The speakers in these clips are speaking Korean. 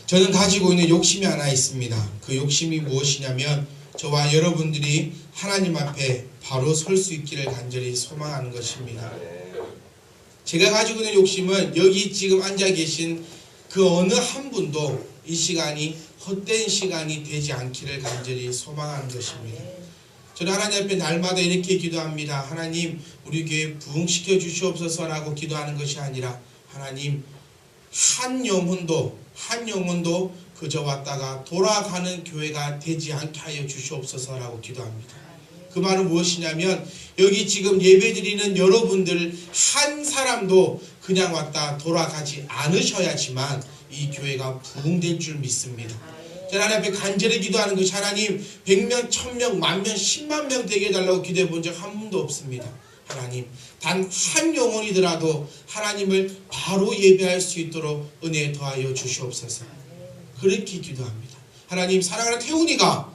저는 가지고 있는 욕심이 하나 있습니다. 그 욕심이 무엇이냐면 저와 여러분들이 하나님 앞에 바로 설 수 있기를 간절히 소망하는 것입니다. 제가 가지고 있는 욕심은 여기 지금 앉아 계신 그 어느 한 분도 이 시간이 헛된 시간이 되지 않기를 간절히 소망하는 것입니다. 저는 하나님 앞에 날마다 이렇게 기도합니다. 하나님, 우리 교회 부흥시켜 주시옵소서라고 기도하는 것이 아니라 하나님, 한 영혼도 그저 왔다가 돌아가는 교회가 되지 않게 하여 주시옵소서라고 기도합니다. 그 말은 무엇이냐면 여기 지금 예배드리는 여러분들 한 사람도 그냥 왔다 돌아가지 않으셔야지만 이 교회가 부흥될 줄 믿습니다. 저는 하나님 앞에 간절히 기도하는 것이 하나님 100명, 1000명, 10,000명, 10만 명 되게 해달라고 기도해 본 적 한 번도 없습니다. 하나님, 단 한 영혼이더라도 하나님을 바로 예배할 수 있도록 은혜 더하여 주시옵소서. 그렇게 기도합니다. 하나님, 사랑하는 태훈이가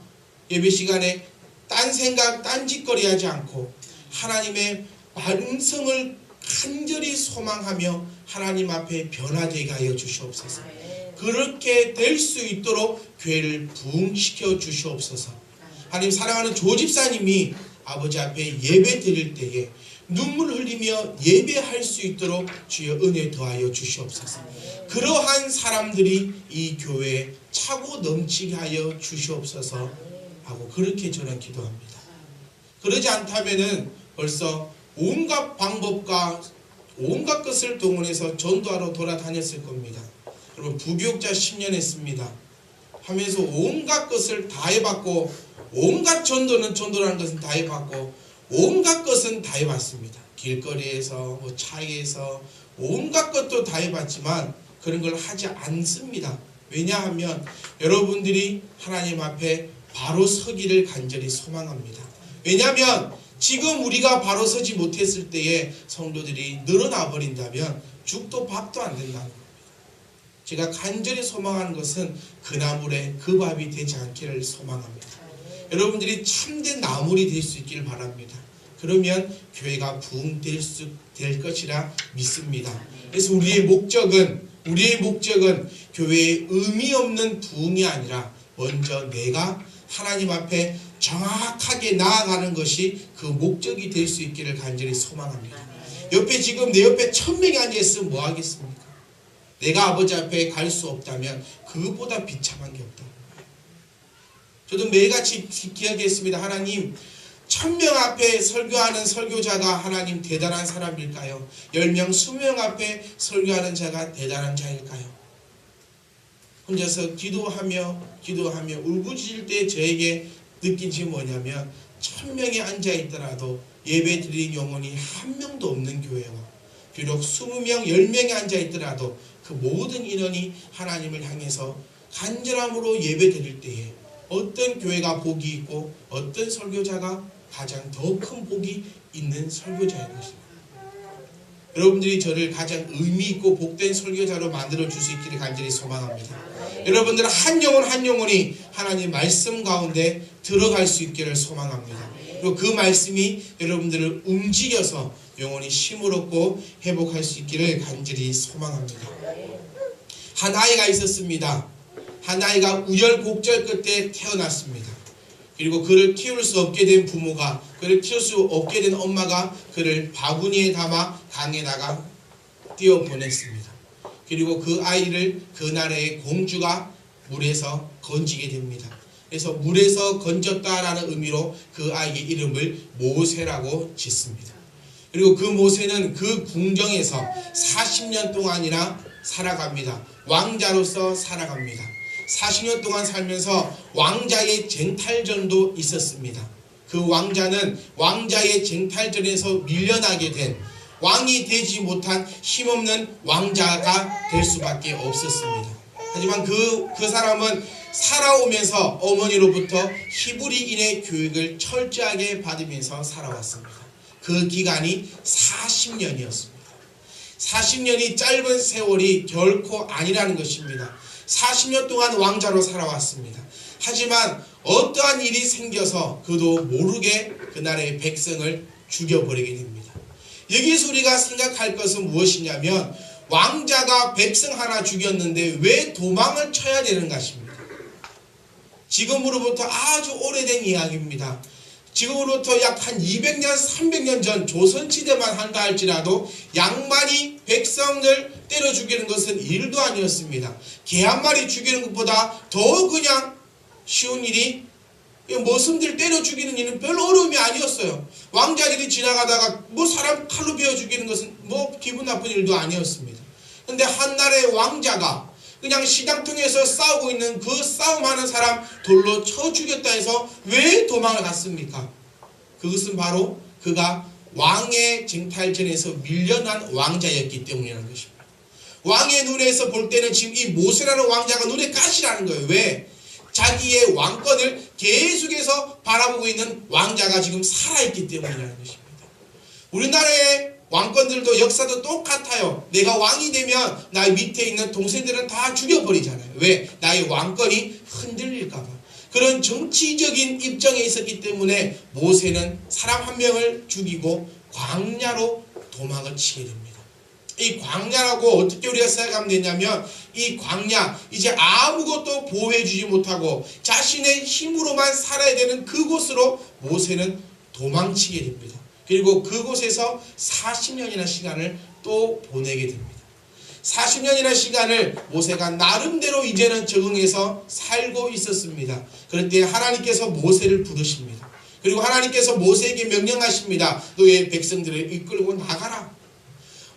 예배 시간에 딴 생각, 딴짓거리 하지 않고 하나님의 말씀을 간절히 소망하며 하나님 앞에 변화되게 하여 주시옵소서. 그렇게 될 수 있도록 교회를 부흥시켜 주시옵소서. 하나님, 사랑하는 조 집사님이 아버지 앞에 예배 드릴 때에 눈물 흘리며 예배할 수 있도록 주여 은혜 더하여 주시옵소서. 그러한 사람들이 이 교회에 차고 넘치게 하여 주시옵소서 하고 그렇게 저는 기도합니다. 그러지 않다면은 벌써 온갖 방법과 온갖 것을 동원해서 전도하러 돌아다녔을 겁니다. 여러분, 부교육자 10년 했습니다. 하면서 온갖 것을 다 해봤고 온갖 전도라는 것은 다 해봤고 온갖 것은 다 해봤습니다. 길거리에서 차에서 온갖 것도 다 해봤지만 그런 걸 하지 않습니다. 왜냐하면 여러분들이 하나님 앞에 바로 서기를 간절히 소망합니다. 왜냐하면 지금 우리가 바로 서지 못했을 때에 성도들이 늘어나 버린다면 죽도 밥도 안 된다는 겁니다. 제가 간절히 소망하는 것은 그 나물에 그 밥이 되지 않기를 소망합니다. 여러분들이 참된 나물이 될 수 있기를 바랍니다. 그러면 교회가 부흥될 것이라 믿습니다. 그래서 우리의 목적은 교회의 의미 없는 부흥이 아니라 먼저 내가 하나님 앞에 정확하게 나아가는 것이 그 목적이 될 수 있기를 간절히 소망합니다. 옆에 지금 내 옆에 1000명이 앉아있으면 뭐 하겠습니까? 내가 아버지 앞에 갈 수 없다면 그것보다 비참한 게 없다. 저도 매일같이 기억했습니다. 하나님, 1000명 앞에 설교하는 설교자가 하나님 대단한 사람일까요? 10명, 20명 앞에 설교하는 자가 대단한 자일까요? 혼자서 기도하며 울부짖을 때 저에게 느낀 것이 뭐냐면 1000명이 앉아있더라도 예배 드리는 영혼이 한 명도 없는 교회와 비록 20명, 10명이 앉아있더라도 그 모든 인원이 하나님을 향해서 간절함으로 예배 드릴 때에 어떤 교회가 복이 있고 어떤 설교자가 가장 더 큰 복이 있는 설교자인 것입니다. 여러분들이 저를 가장 의미 있고 복된 설교자로 만들어 줄 수 있기를 간절히 소망합니다. 여러분들 한 영혼이 하나님 말씀 가운데 들어갈 수 있기를 소망합니다. 그리고 그 말씀이 여러분들을 움직여서 영혼이 힘을 얻고 회복할 수 있기를 간절히 소망합니다. 한 아이가 있었습니다. 한 아이가 우열곡절 끝에 태어났습니다. 그리고 그를 키울 수 없게 된 부모가, 그를 키울 수 없게 된 엄마가 그를 바구니에 담아 강에다가 띄워보냈습니다. 그리고 그 아이를 그 나라의 공주가 물에서 건지게 됩니다. 그래서 물에서 건졌다라는 의미로 그 아이의 이름을 모세라고 짓습니다. 그리고 그 모세는 그 궁정에서 40년 동안이나 살아갑니다. 왕자로서 살아갑니다. 40년 동안 살면서 왕자의 쟁탈전도 있었습니다. 그 왕자는 왕자의 쟁탈전에서 밀려나게 된 왕이 되지 못한 힘없는 왕자가 될 수밖에 없었습니다. 하지만 그 사람은 살아오면서 어머니로부터 히브리인의 교육을 철저하게 받으면서 살아왔습니다. 그 기간이 40년이었습니다. 40년이 짧은 세월이 결코 아니라는 것입니다. 40년 동안 왕자로 살아왔습니다. 하지만 어떠한 일이 생겨서 그도 모르게 그 나라의 백성을 죽여버리게 됩니다. 여기서 우리가 생각할 것은 무엇이냐면 왕자가 백성 하나 죽였는데 왜 도망을 쳐야 되는 것입니다. 지금으로부터 아주 오래된 이야기입니다. 지금으로부터 약 한 200년, 300년 전 조선시대만 한다 할지라도 양반이 백성을 때려 죽이는 것은 일도 아니었습니다. 개 한 마리 죽이는 것보다 더 그냥 쉬운 일이, 머슴들 때려 죽이는 일은 별 어려움이 아니었어요. 왕자들이 지나가다가 사람 칼로 베어 죽이는 것은 기분 나쁜 일도 아니었습니다. 근데 한나라의 왕자가 그냥 시장통에서 싸우고 있는 그 싸움하는 사람 돌로 쳐 죽였다 해서 왜 도망을 갔습니까? 그것은 바로 그가 왕의 쟁탈전에서 밀려난 왕자였기 때문이라는 것입니다. 왕의 눈에서 볼 때는 지금 이 모세라는 왕자가 눈에 가시라는 거예요. 왜? 자기의 왕권을 계속해서 바라보고 있는 왕자가 지금 살아있기 때문이라는 것입니다. 우리나라의 왕권들도 역사도 똑같아요. 내가 왕이 되면 나의 밑에 있는 동생들은 다 죽여버리잖아요. 왜? 나의 왕권이 흔들릴까봐. 그런 정치적인 입장에 있었기 때문에 모세는 사람 한 명을 죽이고 광야로 도망을 치게 됩니다. 이 광야라고 어떻게 우리가 생각하면 되냐면, 이 광야, 이제 아무것도 보호해주지 못하고 자신의 힘으로만 살아야 되는 그곳으로 모세는 도망치게 됩니다. 그리고 그곳에서 40년이나 시간을 또 보내게 됩니다. 40년이나 시간을 모세가 나름대로 이제는 적응해서 살고 있었습니다. 그럴 때 하나님께서 모세를 부르십니다. 그리고 하나님께서 모세에게 명령하십니다. 너의 백성들을 이끌고 나가라.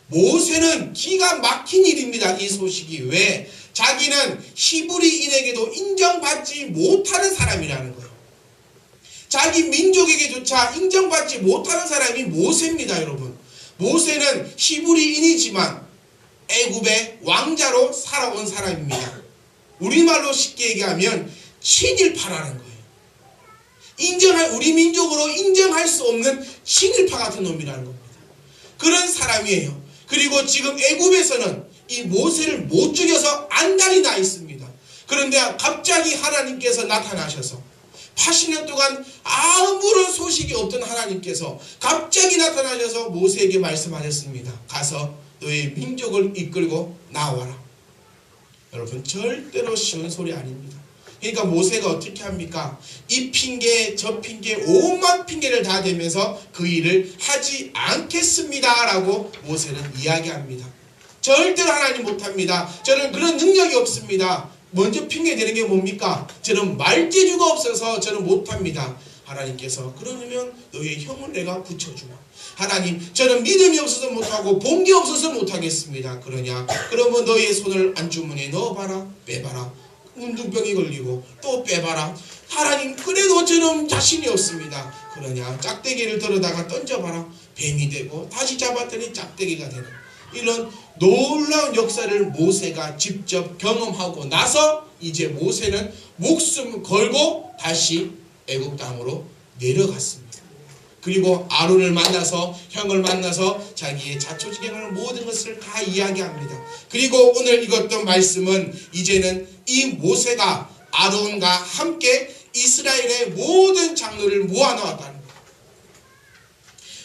모세는 기가 막힌 일입니다. 이 소식이. 왜? 자기는 히브리인에게도 인정받지 못하는 사람이라는 거예요. 자기 민족에게조차 인정받지 못하는 사람이 모세입니다. 여러분, 모세는 히브리인이지만 애굽의 왕자로 살아온 사람입니다. 우리말로 쉽게 얘기하면 친일파라는 거예요. 우리 민족으로 인정할 수 없는 친일파 같은 놈이라는 겁니다. 그런 사람이에요. 그리고 지금 애굽에서는 이 모세를 못 죽여서 안달이 나 있습니다. 그런데 갑자기 하나님께서 나타나셔서 80년 동안 아무런 소식이 없던 하나님께서 갑자기 나타나셔서 모세에게 말씀하셨습니다. 가서 너의 민족을 이끌고 나와라. 여러분, 절대로 쉬운 소리 아닙니다. 그러니까 모세가 어떻게 합니까? 이 핑계 저 핑계 온갖 핑계를 다 대면서 그 일을 하지 않겠습니다 라고 모세는 이야기합니다. 절대로 하나님 못합니다. 저는 그런 능력이 없습니다. 먼저 핑계 대는 게 뭡니까? 저는 말재주가 없어서 저는 못합니다. 하나님께서 그러면 너의 형을 내가 붙여주마. 하나님, 저는 믿음이 없어서 못하고 본게 없어서 못하겠습니다. 그러냐? 그러면 너의 손을 안주머니에 넣어봐라. 빼봐라. 문둥병이 걸리고 또 빼봐라. 하나님, 그래도 저는 자신이 없습니다. 그러냐? 짝대기를 들어다가 던져봐라. 뱀이 되고 다시 잡았더니 짝대기가 되는 이런 놀라운 역사를 모세가 직접 경험하고 나서 이제 모세는 목숨 걸고 다시 애굽 땅으로 내려갔습니다. 그리고 아론을 만나서, 형을 만나서 자기의 자초지경을 모든 것을 다 이야기합니다. 그리고 오늘 읽었던 말씀은 이제는 이 모세가 아론과 함께 이스라엘의 모든 장로를 모아놓았다는 거예요.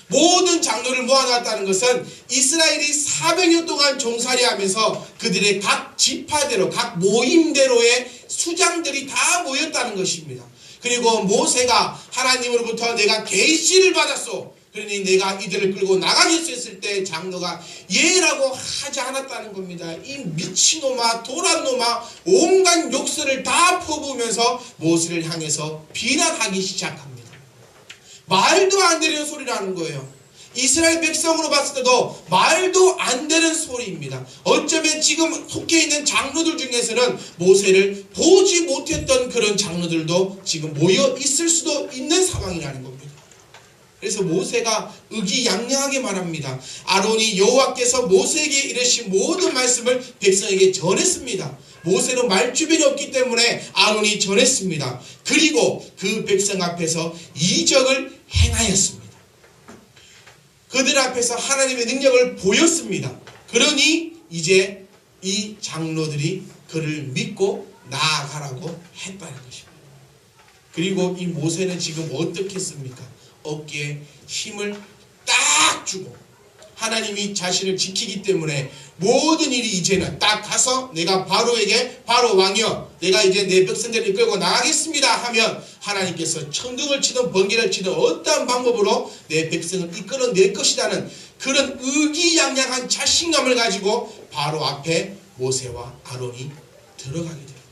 모든 장로를 모아놨다는 것은 이스라엘이 400년 동안 종살이하면서 그들의 각 지파대로, 각 모임대로의 수장들이 다 모였다는 것입니다. 그리고 모세가 하나님으로부터 내가 계시를 받았소. 그러니 내가 이들을 끌고 나가겠소 했을 때 장로가 예라고 하지 않았다는 겁니다. 이 미친놈아, 도란놈아, 온갖 욕설을 다 퍼부으면서 모세를 향해서 비난하기 시작합니다. 말도 안 되는 소리라는 거예요. 이스라엘 백성으로 봤을 때도 말도 안 되는 소리입니다. 어쩌면 지금 속해 있는 장로들 중에서는 모세를 보지 못했던 그런 장로들도 지금 모여 있을 수도 있는 상황이라는 겁니다. 그래서 모세가 의기양양하게 말합니다. 아론이 여호와께서 모세에게 이르신 모든 말씀을 백성에게 전했습니다. 모세는 말주변이 없기 때문에 아론이 전했습니다. 그리고 그 백성 앞에서 이적을 행하였습니다. 그들 앞에서 하나님의 능력을 보였습니다. 그러니 이제 이 장로들이 그를 믿고 나아가라고 했다는 것입니다. 그리고 이 모세는 지금 어떻게 했습니까? 어깨에 힘을 딱 주고 하나님이 자신을 지키기 때문에 모든 일이 이제는 딱 가서 내가 바로에게 바로 왕이여 내가 이제 내 백성들을 이끌고 나가겠습니다 하면 하나님께서 천둥을 치든 번개를 치든 어떠한 방법으로 내 백성을 이끌어낼 것이라는 그런 의기양양한 자신감을 가지고 바로 앞에 모세와 아론이 들어가게 돼요.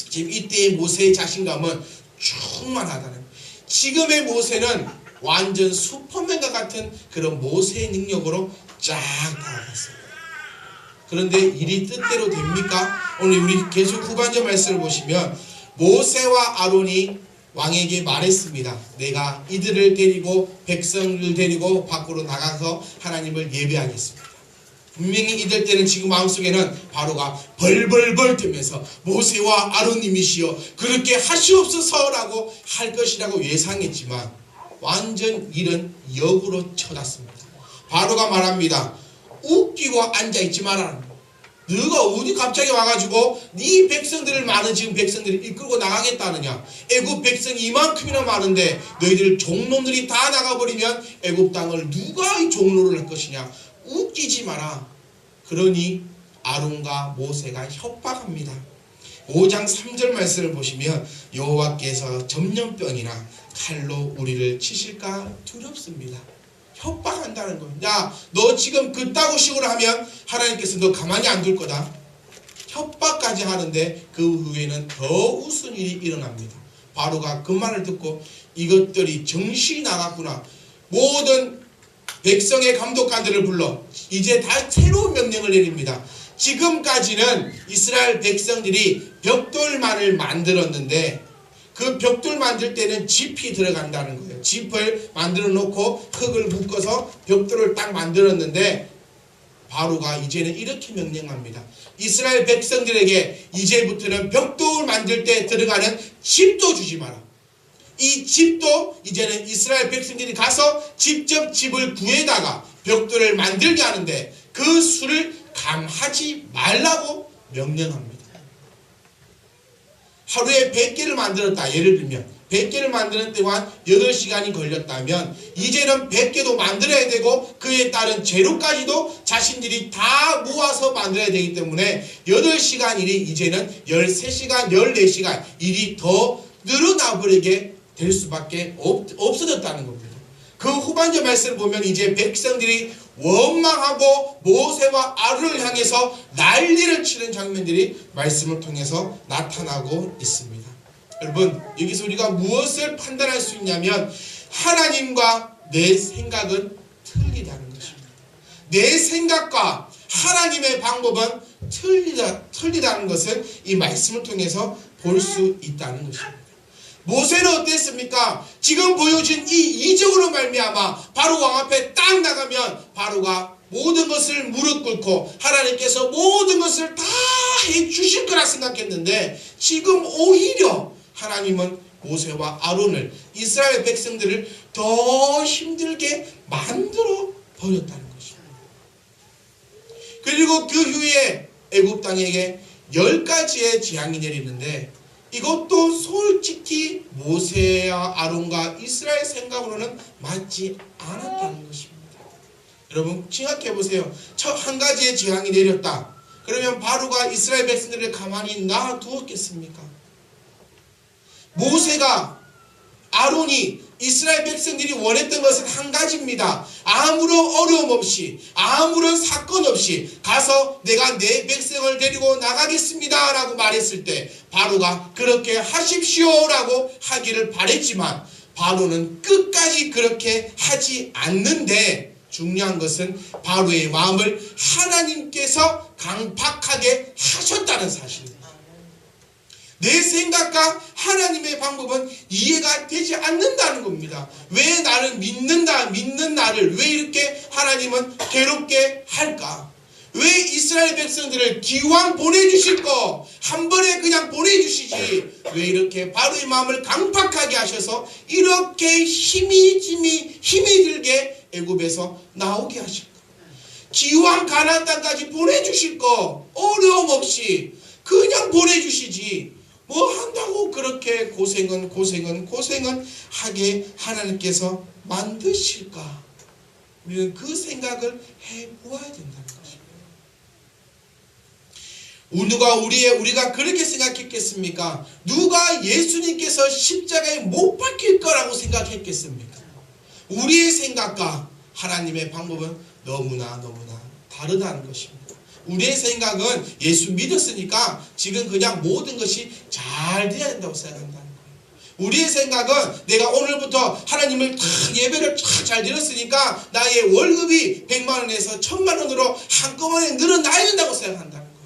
지금 이때의 모세의 자신감은 충만하다는 거예요. 지금의 모세는 완전 슈퍼맨과 같은 그런 모세의 능력으로 쫙 다가갔어요. 그런데 일이 뜻대로 됩니까? 오늘 우리 계속 후반절 말씀을 보시면 모세와 아론이 왕에게 말했습니다. 내가 이들을 데리고 백성을 데리고 밖으로 나가서 하나님을 예배하겠습니다. 분명히 이들 때는 지금 마음속에는 바로가 벌벌벌 뛰면서 모세와 아론님이시여 그렇게 하시옵소서라고 할 것이라고 예상했지만 완전 일은 역으로 쳐났습니다. 바로가 말합니다. 웃기고 앉아있지 마라. 너가 어디 갑자기 와가지고 네 백성들을 많은 지금 백성들을 이끌고 나가겠다느냐. 애굽 백성이 이만큼이나 많은데 너희들 종놈들이 다 나가버리면 애굽 땅을 누가 이 종로를 할 것이냐. 웃기지 마라. 그러니 아론과 모세가 협박합니다. 5장 3절 말씀을 보시면 여호와께서 전염병이나 칼로 우리를 치실까 두렵습니다. 협박한다는 거예요. 야, 너 지금 그따구 식으로 하면 하나님께서 너 가만히 안 둘 거다. 협박까지 하는데 그 후에는 더 우스운 일이 일어납니다. 바로가 그 말을 듣고 이것들이 정신이 나갔구나. 모든 백성의 감독관들을 불러 이제 다 새로운 명령을 내립니다. 지금까지는 이스라엘 백성들이 벽돌만을 만들었는데 그 벽돌 만들 때는 짚이 들어간다는 거예요. 짚을 만들어 놓고 흙을 묶어서 벽돌을 딱 만들었는데 바로가 이제는 이렇게 명령합니다. 이스라엘 백성들에게 이제부터는 벽돌 만들 때 들어가는 짚도 주지 마라. 이 짚도 이제는 이스라엘 백성들이 가서 직접 짚을 구해다가 벽돌을 만들게 하는데 그 수를 감하지 말라고 명령합니다. 하루에 100개를 만들었다. 예를 들면 100개를 만드는 동안 8시간이 걸렸다면 이제는 100개도 만들어야 되고 그에 따른 재료까지도 자신들이 다 모아서 만들어야 되기 때문에 8시간 일이 이제는 13시간, 14시간 일이 더 늘어나 버리게 될 수밖에 없어졌다는 겁니다. 그 후반절 말씀을 보면 이제 백성들이 원망하고 모세와 아론을 향해서 난리를 치는 장면들이 말씀을 통해서 나타나고 있습니다. 여러분, 여기서 우리가 무엇을 판단할 수 있냐면 하나님과 내 생각은 틀리다는 것입니다. 내 생각과 하나님의 방법은 틀리다는 것을 이 말씀을 통해서 볼 수 있다는 것입니다. 모세는 어땠습니까? 지금 보여준 이 이적으로 말미암아 바로 왕 앞에 딱 나가면 바로가 모든 것을 무릎 꿇고 하나님께서 모든 것을 다 해주실 거라 생각했는데 지금 오히려 하나님은 모세와 아론을 이스라엘 백성들을 더 힘들게 만들어 버렸다는 것입니다. 그리고 그 후에 애굽 땅에게 10가지의 재앙이 내리는데 이것도 솔직히 모세와 아론과 이스라엘 생각으로는 맞지 않았다는 것입니다. 여러분 생각해 보세요. 첫 한 가지의 재앙이 내렸다. 그러면 바로가 이스라엘 백성들을 가만히 놔두었겠습니까? 모세가 아론이 이스라엘 백성들이 원했던 것은 한 가지입니다. 아무런 어려움 없이 아무런 사건 없이 가서 내가 내 백성을 데리고 나가겠습니다 라고 말했을 때 바로가 그렇게 하십시오 라고 하기를 바랬지만 바로는 끝까지 그렇게 하지 않는데 중요한 것은 바로의 마음을 하나님께서 강팍하게 하셨다는 사실입니다. 내 생각과 하나님의 방법은 이해가 되지 않는다는 겁니다. 왜 나를 믿는 나를 왜 이렇게 하나님은 괴롭게 할까? 왜 이스라엘 백성들을 기왕 보내주실 거 한 번에 그냥 보내주시지 왜 이렇게 바로의 마음을 강팍하게 하셔서 이렇게 힘이 들게 애굽에서 나오게 하실까? 기왕 가나안 땅까지 보내주실 거 어려움 없이 그냥 보내주시지 뭐 한다고 그렇게 고생은 하게 하나님께서 만드실까? 우리는 그 생각을 해보아야 된다는 것입니다. 우리가 그렇게 생각했겠습니까? 누가 예수님께서 십자가에 못 박힐 거라고 생각했겠습니까? 우리의 생각과 하나님의 방법은 너무나 다르다는 것입니다. 우리의 생각은 예수 믿었으니까 지금 그냥 모든 것이 잘 돼야 된다고 생각한다는 거예요. 우리의 생각은 내가 오늘부터 하나님을 예배를 잘 드렸으니까 나의 월급이 100만 원에서 1000만 원으로 한꺼번에 늘어나야 된다고 생각한다는 거예요.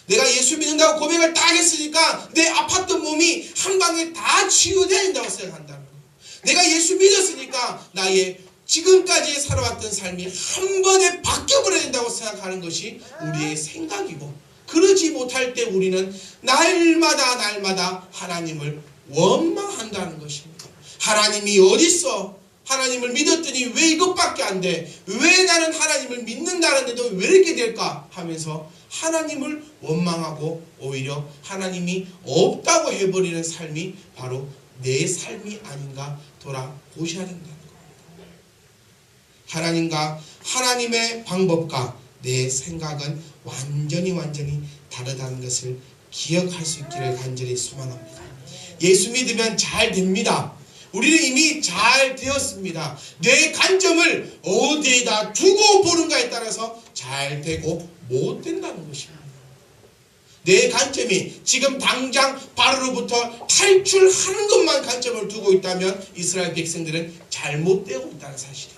내가 예수 믿는다고 고백을 딱 했으니까 내 아팠던 몸이 한 방에 다 치유돼야 된다고 생각한다는 거예요. 내가 예수 믿었으니까 나의 지금까지 살아왔던 삶이 한 번에 바뀌어버려야 된다고 생각하는 것이 우리의 생각이고, 그러지 못할 때 우리는 날마다 하나님을 원망한다는 것입니다. 하나님이 어딨어? 하나님을 믿었더니 왜 이것밖에 안 돼? 왜 나는 하나님을 믿는다는데도 왜 이렇게 될까? 하면서 하나님을 원망하고 오히려 하나님이 없다고 해버리는 삶이 바로 내 삶이 아닌가 돌아보셔야 된다는 겁니다. 하나님과 하나님의 방법과 내 생각은 완전히 다르다는 것을 기억할 수 있기를 간절히 소망합니다. 예수 믿으면 잘 됩니다. 우리는 이미 잘 되었습니다. 내 관점을 어디에다 두고 보는가에 따라서 잘 되고 못 된다는 것입니다. 내 관점이 지금 당장 바로로부터 탈출하는 것만 관점을 두고 있다면 이스라엘 백성들은 잘못되고 있다는 사실이에요.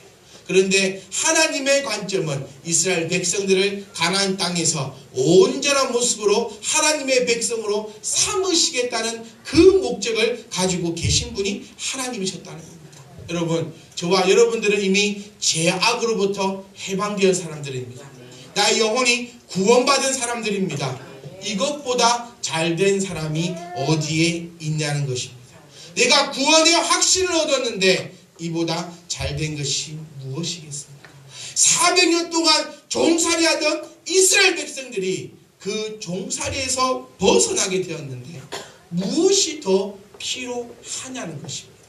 그런데 하나님의 관점은 이스라엘 백성들을 가나안 땅에서 온전한 모습으로 하나님의 백성으로 삼으시겠다는 그 목적을 가지고 계신 분이 하나님이셨다는 겁니다. 여러분, 저와 여러분들은 이미 죄악으로부터 해방된 사람들입니다. 나의 영혼이 구원받은 사람들입니다. 이것보다 잘된 사람이 어디에 있냐는 것입니다. 내가 구원의 확신을 얻었는데 이보다 잘된 것이 무엇이겠습니까? 400년 동안 종살이하던 이스라엘 백성들이 그 종살이에서 벗어나게 되었는데 무엇이 더 필요하냐는 것입니다.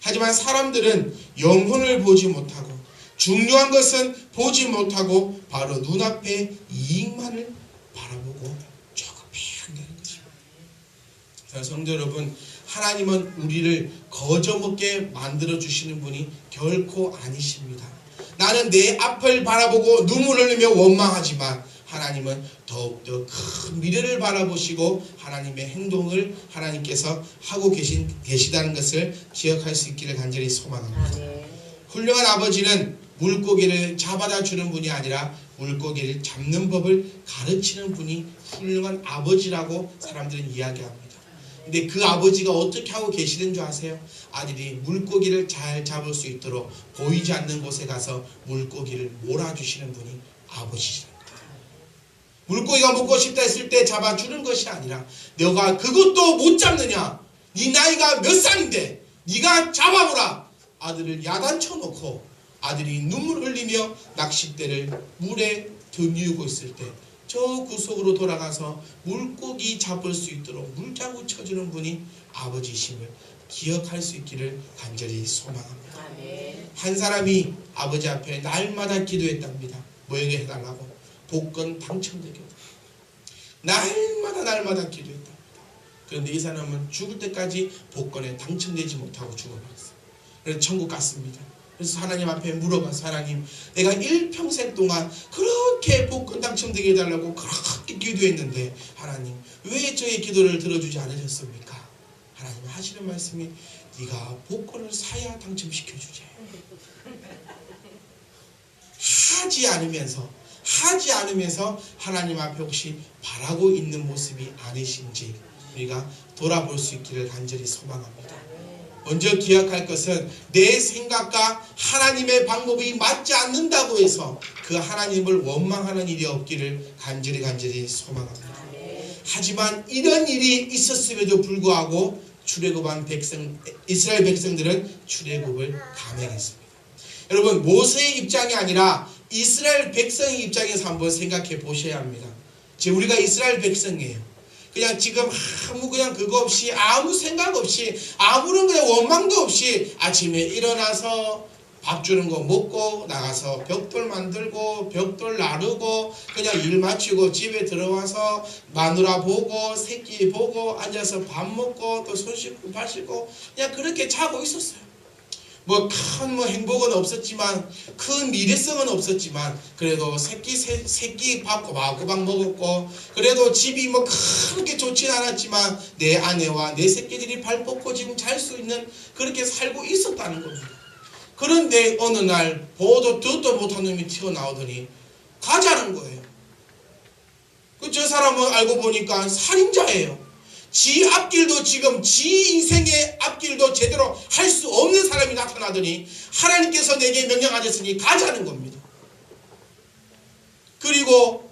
하지만 사람들은 영혼을 보지 못하고 중요한 것은 보지 못하고 바로 눈앞의 이익만을 바라보고 조급해한다는 것입니다. 성도 여러분, 하나님은 우리를 거저먹게 만들어주시는 분이 결코 아니십니다. 나는 내 앞을 바라보고 눈물을 흘리며 원망하지만 하나님은 더욱더 큰 미래를 바라보시고 하나님의 행동을 하나님께서 하고 계시다는 것을 기억할 수 있기를 간절히 소망합니다. 훌륭한 아버지는 물고기를 잡아다 주는 분이 아니라 물고기를 잡는 법을 가르치는 분이 훌륭한 아버지라고 사람들은 이야기합니다. 근데 그 아버지가 어떻게 하고 계시는 줄 아세요? 아들이 물고기를 잘 잡을 수 있도록 보이지 않는 곳에 가서 물고기를 몰아주시는 분이 아버지십니다. 물고기가 먹고 싶다 했을 때 잡아주는 것이 아니라 너가 그것도 못 잡느냐? 네 나이가 몇 살인데 네가 잡아보라. 아들을 야단쳐 놓고 아들이 눈물 흘리며 낚싯대를 물에 드미우고 있을 때 저 구석으로 돌아가서 물고기 잡을 수 있도록 물장구 쳐주는 분이 아버지심을 기억할 수 있기를 간절히 소망합니다. 한 사람이 아버지 앞에 날마다 기도했답니다. 뭐에게 해달라고? 복권 당첨되게. 날마다 기도했답니다. 그런데 이 사람은 죽을 때까지 복권에 당첨되지 못하고 죽어버렸어요. 그래서 천국 갔습니다. 그래서 하나님 앞에 물어봐서 하나님, 내가 일평생 동안 그렇게 복권 당첨되게 해달라고 그렇게 기도했는데 하나님 왜 저의 기도를 들어주지 않으셨습니까? 하나님 하시는 말씀이 네가 복권을 사야 당첨시켜주지. 하지 않으면서 하나님 앞에 혹시 바라고 있는 모습이 아니신지 우리가 돌아볼 수 있기를 간절히 소망합니다. 먼저 기억할 것은 내 생각과 하나님의 방법이 맞지 않는다고 해서 그 하나님을 원망하는 일이 없기를 간절히 소망합니다. 하지만 이런 일이 있었음에도 불구하고 출애굽한 이스라엘 백성들은 출애굽을 감행했습니다. 여러분, 모세의 입장이 아니라 이스라엘 백성의 입장에서 한번 생각해 보셔야 합니다. 지금 우리가 이스라엘 백성이에요. 그냥 지금 그냥 그거 없이 아무 생각 없이 아무런 그냥 원망도 없이 아침에 일어나서 밥 주는 거 먹고 나가서 벽돌 만들고 벽돌 나르고 그냥 일 마치고 집에 들어와서 마누라 보고 새끼 보고 앉아서 밥 먹고 또 손 씻고 발 씻고 그냥 그렇게 자고 있었어요. 뭐 큰 행복은 없었지만 큰 미래성은 없었지만 그래도 새끼 밥 꼬박꼬박 먹었고 그래도 집이 뭐 그렇게 좋진 않았지만 내 아내와 내 새끼들이 발 뻗고 지금 잘 수 있는 그렇게 살고 있었다는 겁니다. 그런데 어느 날 보도 듣도 못한 놈이 튀어나오더니 가자는 거예요. 저 사람은 알고 보니까 살인자예요. 지 앞길도 지금 지 인생의 앞길도 제대로 할 수 없는 사람이 나타나더니 하나님께서 내게 명령하셨으니 가자는 겁니다. 그리고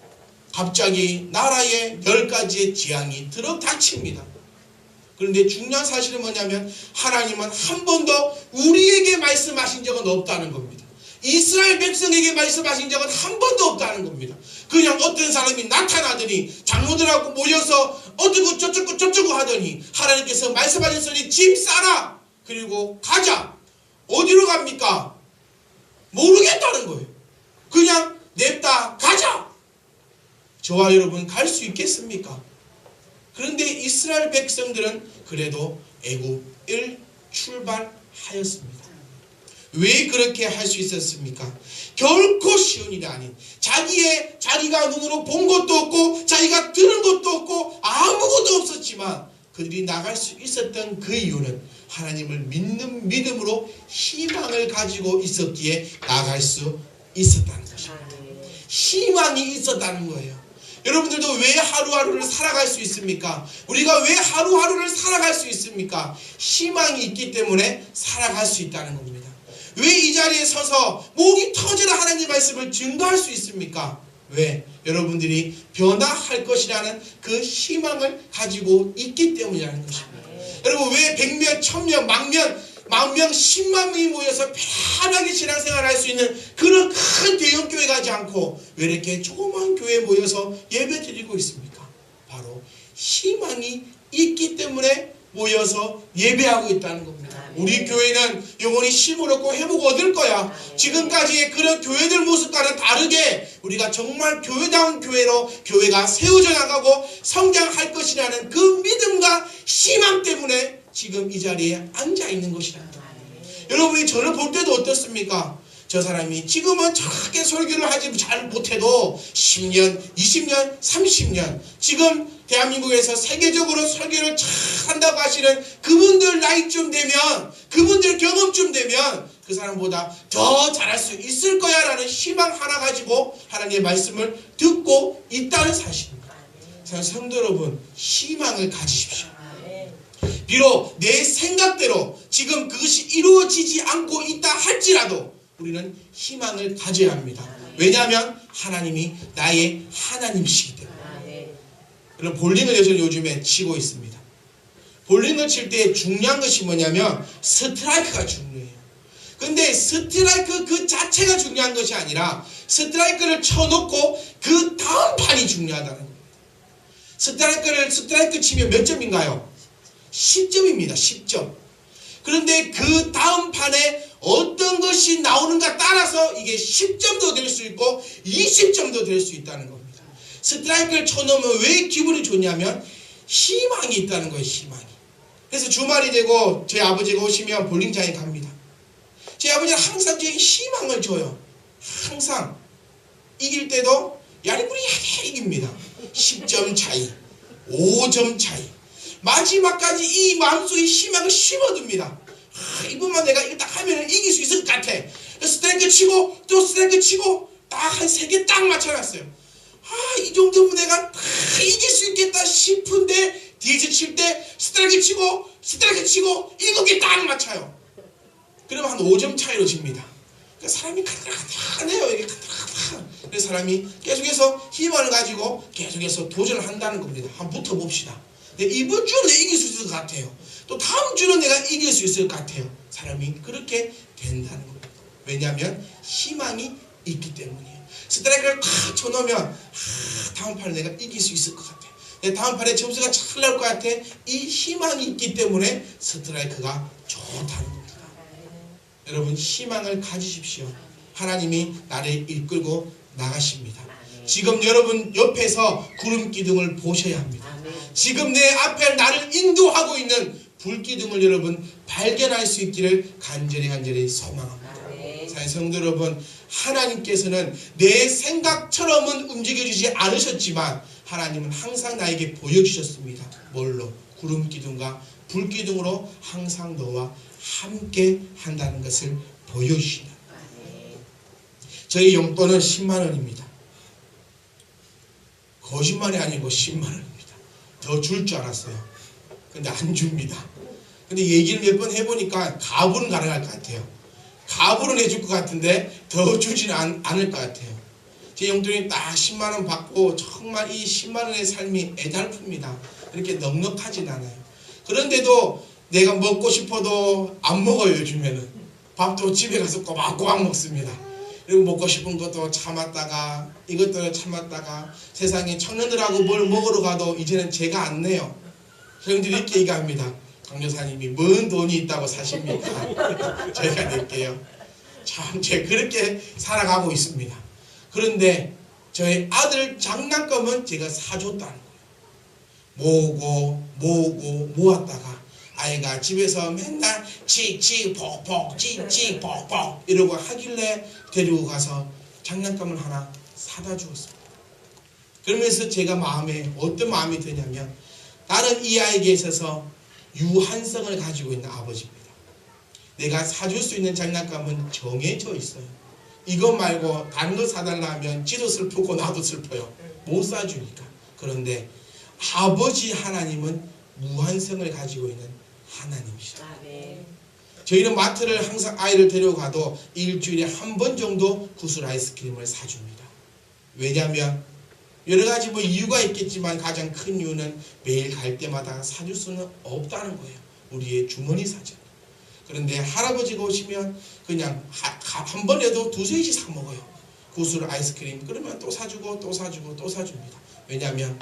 갑자기 나라에 10가지의 재앙이 들어닥칩니다. 그런데 중요한 사실은 뭐냐면 하나님은 한 번도 우리에게 말씀하신 적은 없다는 겁니다. 이스라엘 백성에게 말씀하신 적은 한 번도 없다는 겁니다. 그냥 어떤 사람이 나타나더니 장로들하고 모여서 어쩌고 저쩌고 하더니 하나님께서 말씀하셨으니 짐 싸라 그리고 가자. 어디로 갑니까? 모르겠다는 거예요. 그냥 냅다 가자. 저와 여러분 갈 수 있겠습니까? 그런데 이스라엘 백성들은 그래도 애굽을 출발하였습니다. 왜 그렇게 할 수 있었습니까? 결코 쉬운 일이 아닌 자기가 눈으로 본 것도 없고 자기가 들은 것도 없고 아무것도 없었지만 그들이 나갈 수 있었던 그 이유는 하나님을 믿는 믿음으로 희망을 가지고 있었기에 나갈 수 있었다는 것입니다. 희망이 있었다는 거예요. 여러분들도 왜 하루하루를 살아갈 수 있습니까? 우리가 왜 하루하루를 살아갈 수 있습니까? 희망이 있기 때문에 살아갈 수 있다는 겁니다. 왜 이 자리에 서서 목이 터져라 하나님의 말씀을 증거할 수 있습니까? 왜? 여러분들이 변화할 것이라는 그 희망을 가지고 있기 때문이라는 것입니다. 여러분 왜 100명, 1000명, 만명, 10만 명이 모여서 편하게 신앙생활을 할 수 있는 그런 큰 대형교회 가지 않고 왜 이렇게 조그만 교회에 모여서 예배 드리고 있습니까? 바로 희망이 있기 때문에 모여서 예배하고 있다는 겁니다. 우리 교회는 영원히 쉼을 얻고 회복 얻을 거야. 지금까지의 그런 교회들 모습과는 다르게 우리가 정말 교회다운 교회로 교회가 세워져 나가고 성장할 것이라는 그 믿음과 희망 때문에 지금 이 자리에 앉아 있는 것이랍니다. 여러분이 저를 볼 때도 어떻습니까? 저 사람이 지금은 저렇게 설교를 하지 잘 못해도 10년, 20년, 30년 지금 대한민국에서 세계적으로 설교를 잘 한다고 하시는 그분들 나이쯤 되면 그분들 경험쯤 되면 그 사람보다 더 잘할 수 있을 거야 라는 희망 하나 가지고 하나님의 말씀을 듣고 있다는 사실입니다. 성도 여러분 희망을 가지십시오. 비록 내 생각대로 지금 그것이 이루어지지 않고 있다 할지라도 우리는 희망을 가져야 합니다. 왜냐하면 하나님이 나의 하나님이시기 때문에. 여러분 볼링을 요즘에 치고 있습니다. 볼링을 칠 때 중요한 것이 뭐냐면 스트라이크가 중요해요. 근데 스트라이크 그 자체가 중요한 것이 아니라 스트라이크를 쳐놓고 그 다음 판이 중요하다는 겁니다. 스트라이크 치면 몇 점인가요? 10점입니다. 10점. 그런데 그 다음 판에 어떤 것이 나오는가 따라서 이게 10점도 될 수 있고 20점도 될 수 있다는 겁니다. 스트라이크를 쳐놓으면 왜 기분이 좋냐면 희망이 있다는 거예요. 희망이. 그래서 주말이 되고 저희 아버지가 오시면 볼링장에 갑니다. 저희 아버지는 항상 저에게 희망을 줘요. 항상 이길 때도 야리꾸리하게 이깁니다. 10점 차이, 5점 차이. 마지막까지 이 마음속에 희망을 심어둡니다. 이번만 내가 이거 딱 하면 이길 수 있을 것 같아. 스트라이크 치고 또 스트라이크 치고 딱 한 3개 딱 맞춰놨어요. 이 정도면 내가 다 이길 수 있겠다 싶은데 뒤에서 칠 때 스트라이크 치고 7개 딱 맞춰요. 그러면 한 5점 차이로 집니다. 그러니까 사람이 가득하네요. 이게 가득하다. 그래서 사람이 계속해서 희망을 가지고 계속해서 도전을 한다는 겁니다. 한번 붙어봅시다. 이번 주는 내가 이길 수 있을 것 같아요. 또 다음 주는 내가 이길 수 있을 것 같아요. 사람이 그렇게 된다는 겁니다. 왜냐하면 희망이 있기 때문이에요. 스트라이크를 탁 쳐놓으면 다음 판에 내가 이길 수 있을 것 같아. 내 다음 판에 점수가 잘 나올 것 같아. 이 희망이 있기 때문에 스트라이크가 좋다는 겁니다. 여러분 희망을 가지십시오. 하나님이 나를 이끌고 나가십니다. 지금 여러분 옆에서 구름기둥을 보셔야 합니다. 지금 내 앞에 나를 인도하고 있는 불기둥을 여러분 발견할 수 있기를 간절히 소망합니다. 사랑하는 성도 여러분, 하나님께서는 내 생각처럼은 움직여주지 않으셨지만 하나님은 항상 나에게 보여주셨습니다. 뭘로? 구름기둥과 불기둥으로 항상 너와 함께 한다는 것을 보여주신다. 저희 용돈은 10만 원입니다. 거짓말이 아니고 10만 원입니다. 더 줄 줄 알았어요. 근데 안 줍니다. 근데 얘기를 몇 번 해보니까 가불은 가능할 것 같아요. 가불은 해줄 것 같은데 더 주지는 않을 것 같아요. 제 용돈이 딱 10만 원 받고 정말 이 10만 원의 삶이 애달픕니다. 이렇게 넉넉하진 않아요. 그런데도 내가 먹고 싶어도 안 먹어요. 요즘에는 밥도 집에 가서 꼬박꼬박 먹습니다. 그리고 먹고 싶은 것도 참았다가 이것도 참았다가 세상에 청년들하고 뭘 먹으러 가도 이제는 제가 안 내요. 형들이 이렇게 얘기합니다. 강조사님이 뭔 돈이 있다고 사십니까? 제가 낼게요. 참 제가 그렇게 살아가고 있습니다. 그런데 저희 아들 장난감은 제가 사줬다는 거예요. 모았다가 아이가 집에서 맨날 칙칙 폭폭 칙칙 폭폭 이러고 하길래 데리고 가서 장난감을 하나 사다 주었습니다. 그러면서 제가 마음에 어떤 마음이 드냐면 나는 이 아이에게 있어서 유한성을 가지고 있는 아버지입니다. 내가 사줄 수 있는 장난감은 정해져 있어요. 이것 말고 다른 거 사달라 하면 지도 슬프고 나도 슬퍼요. 못 사주니까. 그런데 아버지 하나님은 무한성을 가지고 있는 하나님이시다. 저희는 마트를 항상 아이를 데려가도 일주일에 한 번 정도 구슬 아이스크림을 사줍니다. 왜냐하면 여러 가지 이유가 있겠지만 가장 큰 이유는 매일 갈 때마다 사줄 수는 없다는 거예요. 우리의 주머니 사정. 그런데 할아버지가 오시면 그냥 한 번에도 두세 개씩 사 먹어요. 구슬 아이스크림. 그러면 또 사주고 또 사주고 또 사줍니다. 왜냐하면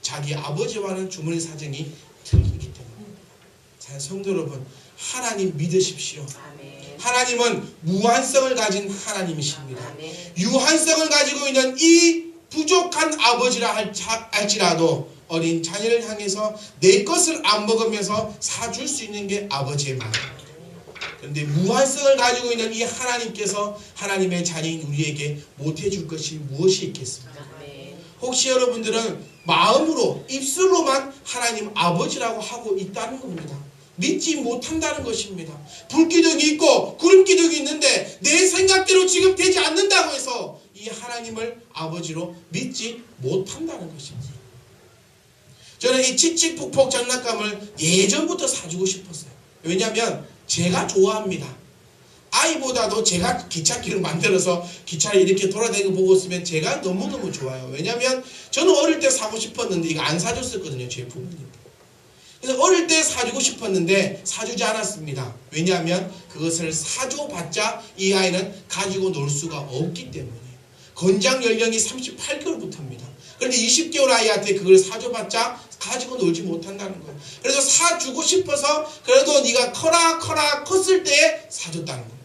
자기 아버지와는 주머니 사정이 틀리기 때문입니다. 자, 성도 여러분, 하나님 믿으십시오. 하나님은 무한성을 가진 하나님이십니다. 유한성을 가지고 있는 이 부족한 아버지라 할지라도 어린 자녀를 향해서 내 것을 안 먹으면서 사줄 수 있는 게 아버지의 마음입니다. 그런데 무한성을 가지고 있는 이 하나님께서 하나님의 자녀인 우리에게 못해줄 것이 무엇이 있겠습니까? 혹시 여러분들은 마음으로 입술로만 하나님 아버지라고 하고 있다는 겁니다. 믿지 못한다는 것입니다. 불기둥이 있고 구름기둥이 있는데 내 생각대로 지금 되지 않는다고 해서 이 하나님을 아버지로 믿지 못한다는 것입니다. 저는 이 칙칙폭폭 장난감을 예전부터 사주고 싶었어요. 왜냐하면 제가 좋아합니다. 아이보다도 제가 기찻길을 만들어서 기차를 이렇게 돌아다니고 보고 있으면 제가 너무너무 좋아요. 왜냐하면 저는 어릴 때 사고 싶었는데 이거 안 사줬었거든요. 제 부모님. 그래서 어릴 때 사주고 싶었는데 사주지 않았습니다. 왜냐하면 그것을 사줘봤자 이 아이는 가지고 놀 수가 없기 때문에. 건장 연령이 38개월부터입니다. 그런데 20개월 아이한테 그걸 사줘봤자 가지고 놀지 못한다는 거예요. 그래서 사주고 싶어서 그래도 네가 커라 컸을 때에 사줬다는 겁니다.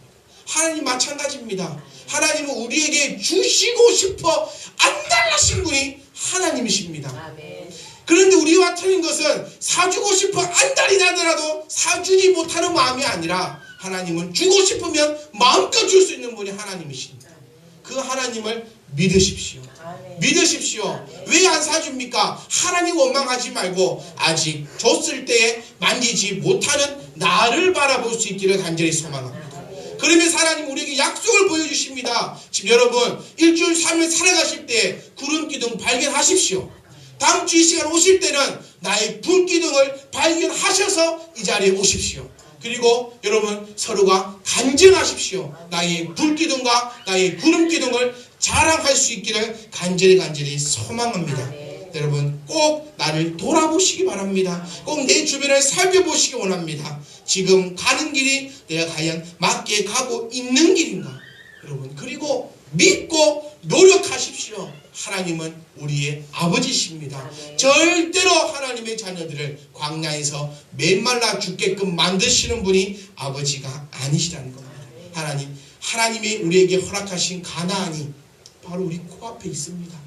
하나님 마찬가지입니다. 하나님은 우리에게 주시고 싶어 안달나신 분이 하나님이십니다. 아멘. 그런데 우리와 틀린 것은 사주고 싶어 안달이 나더라도 사주지 못하는 마음이 아니라 하나님은 주고 싶으면 마음껏 줄 수 있는 분이 하나님이십니다. 그 하나님을 믿으십시오. 믿으십시오. 왜 안 사줍니까? 하나님 원망하지 말고 아직 줬을 때에 만지지 못하는 나를 바라볼 수 있기를 간절히 소망합니다. 그러면서 하나님 우리에게 약속을 보여주십니다. 지금 여러분 일주일 3일 살아가실 때 구름기둥 발견하십시오. 다음 주 이 시간 오실 때는 나의 불기둥을 발견하셔서 이 자리에 오십시오. 그리고 여러분 서로가 간증하십시오. 나의 불기둥과 나의 구름기둥을 자랑할 수 있기를 간절히 소망합니다. 여러분 꼭 나를 돌아보시기 바랍니다. 꼭 내 주변을 살펴보시기 원합니다. 지금 가는 길이 내가 과연 맞게 가고 있는 길인가? 여러분 그리고 믿고 노력하십시오. 하나님은 우리의 아버지십니다. 절대로 하나님의 자녀들을 광야에서 메말라 죽게끔 만드시는 분이 아버지가 아니시라는 겁니다. 하나님이 우리에게 허락하신 가나안이 바로 우리 코앞에 있습니다.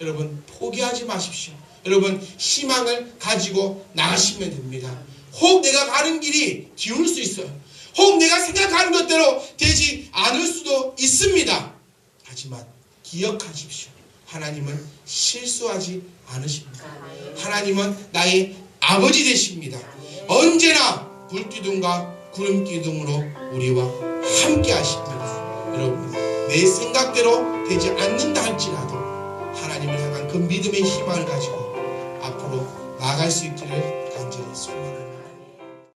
여러분 포기하지 마십시오. 여러분 희망을 가지고 나가시면 됩니다. 혹 내가 가는 길이 기울 수 있어요. 혹 내가 생각하는 것대로 되지 않을 수도 있습니다. 하지만 기억하십시오. 하나님은 실수하지 않으십니다. 하나님은 나의 아버지 되십니다. 언제나 불기둥과 구름기둥으로 우리와 함께 하십니다. 여러분 내 생각대로 되지 않는다 할지라도 하나님을 향한 그 믿음의 희망을 가지고 앞으로 나아갈 수 있기를 간절히 소원합니다.